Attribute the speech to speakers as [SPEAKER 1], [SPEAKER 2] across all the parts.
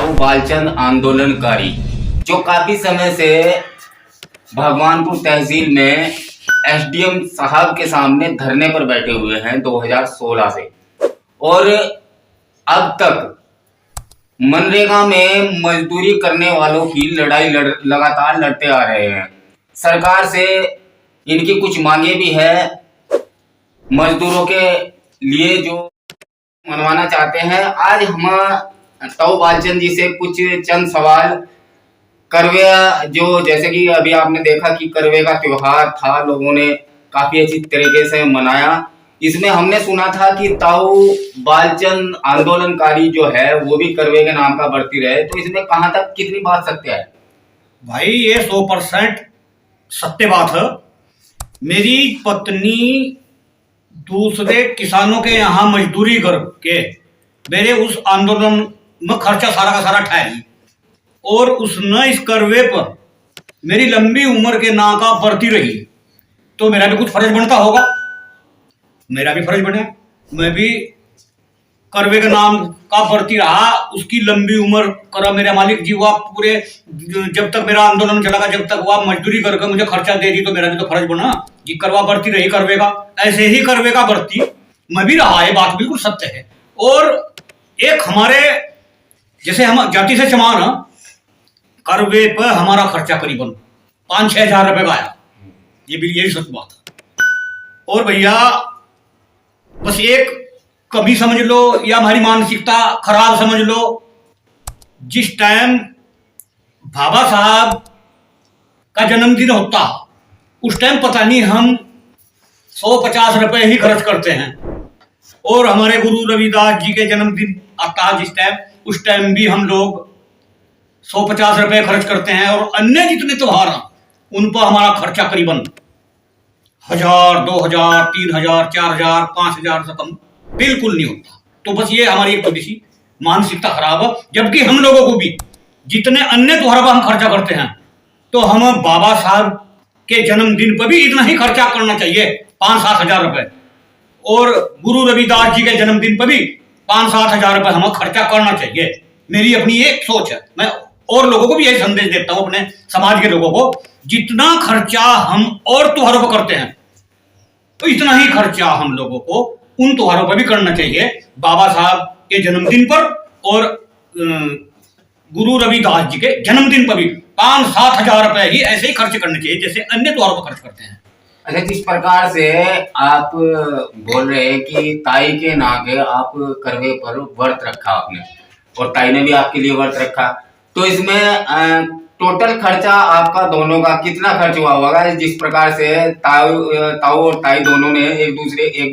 [SPEAKER 1] ताऊ बालचंद आंदोलनकारी जो काफी समय से भगवानपुर तहसील में एसडीएम साहब के सामने धरने पर बैठे हुए हैं 2016 से, और अब तक मनरेगा में मजदूरी करने वालों की लड़ाई लगातार लड़ते आ रहे हैं। सरकार से इनकी कुछ मांगे भी है, मजदूरों के लिए जो मनवाना चाहते हैं। आज हम ताऊ बालचंद जी से कुछ चंद सवाल करवे, जो जैसे कि अभी आपने देखा कि करवे का त्योहार था, लोगों ने काफी अच्छी तरीके से मनाया। इसमें हमने सुना था कि ताऊ बालचंद आंदोलनकारी जो है वो भी करवे के नाम का बढ़ती रहे, तो इसमें कहां तक कितनी बात सत्य है?
[SPEAKER 2] भाई ये 100% सत्य बात है। मेरी पत्नी दूसरे किसानों के यहाँ मजदूरी करके मेरे उस आंदोलन में खर्चा सारा का सारा ठहरी, और उसने इस करवे पर मेरी लंबी उम्र के ना का बढ़ती रही, तो मेरा भी कुछ फर्ज बनता होगा। मेरा भी फर्ज बने, मैं भी करवे के नाम का बढ़ती रहा, उसकी लंबी उम्र करा मेरा मालिक जी। वह पूरे जब तक मेरा आंदोलन चला, जब तक वह मजदूरी करके मुझे खर्चा दे दी, तो मेरा भी तो फर्ज बना कि करवा बढ़ती रही करवे का। ऐसे ही करवे का बढ़ती मैं भी रहा, ये बात बिल्कुल सत्य है। और एक हमारे जैसे हम जाति से चमान करवे पर हमारा खर्चा करीबन 5-6 हजार रुपए का आया, ये भी यही सच बात है। और भैया बस एक कभी समझ लो या हमारी मानसिकता खराब समझ लो, जिस टाइम बाबा साहब का जन्मदिन होता उस टाइम पता नहीं हम 150 रुपए ही खर्च करते हैं, और हमारे गुरु रविदास जी के जन्मदिन आता जिस टाइम, उस टाइम भी हम लोग 150 रुपए खर्च करते हैं। और अन्य जितने त्योहार हैं उन पर हमारा खर्चा करीबन 1000, 2000, 3000, 4000, 5000 से कम बिल्कुल नहीं होता। तो बस ये हमारी एक थोड़ी सी मानसिकता खराब है। जबकि हम लोगों को भी जितने अन्य त्योहार पर हम खर्चा करते हैं, तो हम बाबा साहब के जन्मदिन पर भी इतना ही खर्चा करना चाहिए, 5-7 हजार रुपए। और गुरु रविदास जी के जन्मदिन पर भी 5-7 हजार रुपए हमें खर्चा करना चाहिए। मेरी अपनी एक सोच है। मैं और लोगों को भी यही संदेश देता हूं, अपने समाज के लोगों को, जितना खर्चा हम और त्योहारों पर करते हैं, तो इतना ही खर्चा हम लोगों को उन त्योहारों पर भी करना चाहिए। बाबा साहब के जन्मदिन पर और गुरु रविदास जी के जन्मदिन पर भी 5-7 हजार रुपए ही ऐसे ही खर्च करने चाहिए जैसे अन्य त्योहारों पर खर्च करते हैं।
[SPEAKER 1] अच्छा, जिस प्रकार से आप बोल रहे हैं कि ताई के नाते आप करवे पर व्रत रखा आपने, और ताई ने भी आपके लिए व्रत रखा, तो इसमें टोटल खर्चा आपका दोनों का कितना खर्च हुआ होगा? जिस प्रकार से ताऊ और ताई दोनों ने एक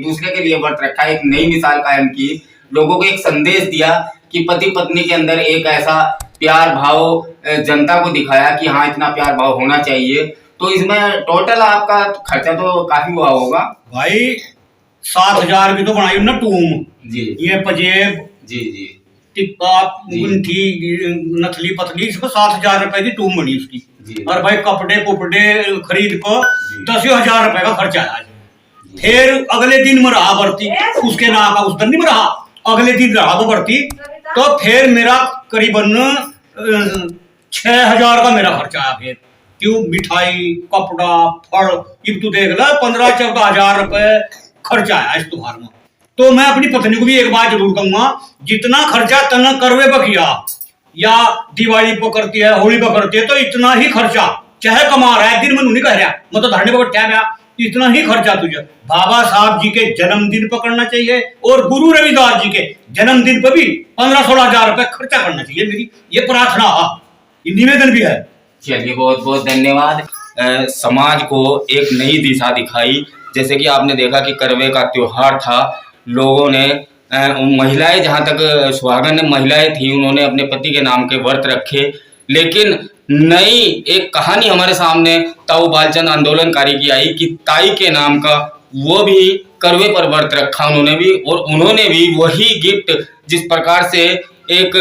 [SPEAKER 1] दूसरे के लिए व्रत रखा, एक नई मिसाल कायम की, लोगों को एक संदेश दिया कि पति पत्नी के अंदर एक ऐसा प्यार भाव जनता को दिखाया कि हाँ, इतना प्यार भाव होना चाहिए। तो इसमें टोटल आपका खर्चा तो काफी हुआ होगा
[SPEAKER 2] भाई। 7 हजार की तो बनाई ना टूम
[SPEAKER 1] जी,
[SPEAKER 2] ये पजेब
[SPEAKER 1] जी,
[SPEAKER 2] टिक्का गुंठी नथली पतली, इसमें 7 हजार रुपए की टूम बनी उसकी
[SPEAKER 1] जी।
[SPEAKER 2] और भाई कपड़े कुपड़े खरीद को 10 हजार रुपए का खर्चा आया। फिर अगले दिन में रहा बढ़ती, उसके ना का उस दिन नहीं रहा, अगले दिन रहा वो बढ़ती, तो फिर मेरा करीबन 6 हजार का मेरा खर्चा आया। फिर क्यों, मिठाई कपड़ा फल, अब तू देख ला 15-14 हजार रुपए खर्चा आया इस त्योहार में। तो मैं अपनी पत्नी को भी एक बात जरूर कहूंगा, जितना खर्चा तन करवे पर किया या दिवाली पर करती है, होली पर करती है, तो इतना ही खर्चा चाहे कमा रहा है, दिन में नहीं कह रहा, मैं तो धरने पर बैठा गया, इतना ही खर्चा तुझे बाबा साहब जी के जन्मदिन पर करना चाहिए, और गुरु रविदास जी के जन्मदिन पर भी 15-16 हजार रुपए खर्चा करना चाहिए। मेरी ये प्रार्थना है, ये निवेदन भी है।
[SPEAKER 1] चलिए, बहुत बहुत धन्यवाद। समाज को एक नई दिशा दिखाई। जैसे कि आपने देखा कि करवे का त्योहार था, लोगों ने महिलाएं, जहां तक सुहागन महिलाएं थी, उन्होंने अपने पति के नाम के व्रत रखे। लेकिन नई एक कहानी हमारे सामने ताऊ बालचंद आंदोलनकारी की आई कि ताई के नाम का वो भी करवे पर व्रत रखा उन्होंने भी, और उन्होंने भी वही गिफ्ट, जिस प्रकार से एक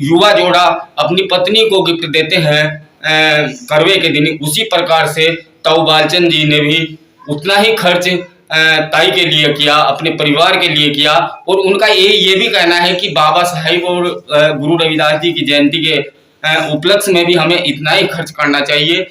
[SPEAKER 1] युवा जोड़ा अपनी पत्नी को गिफ्ट देते हैं करवे के दिन, उसी प्रकार से ताऊ बालचंद जी ने भी उतना ही खर्च ताई के लिए किया, अपने परिवार के लिए किया। और उनका ये भी कहना है कि बाबा साहिब और गुरु रविदास जी की जयंती के उपलक्ष्य में भी हमें इतना ही खर्च करना चाहिए।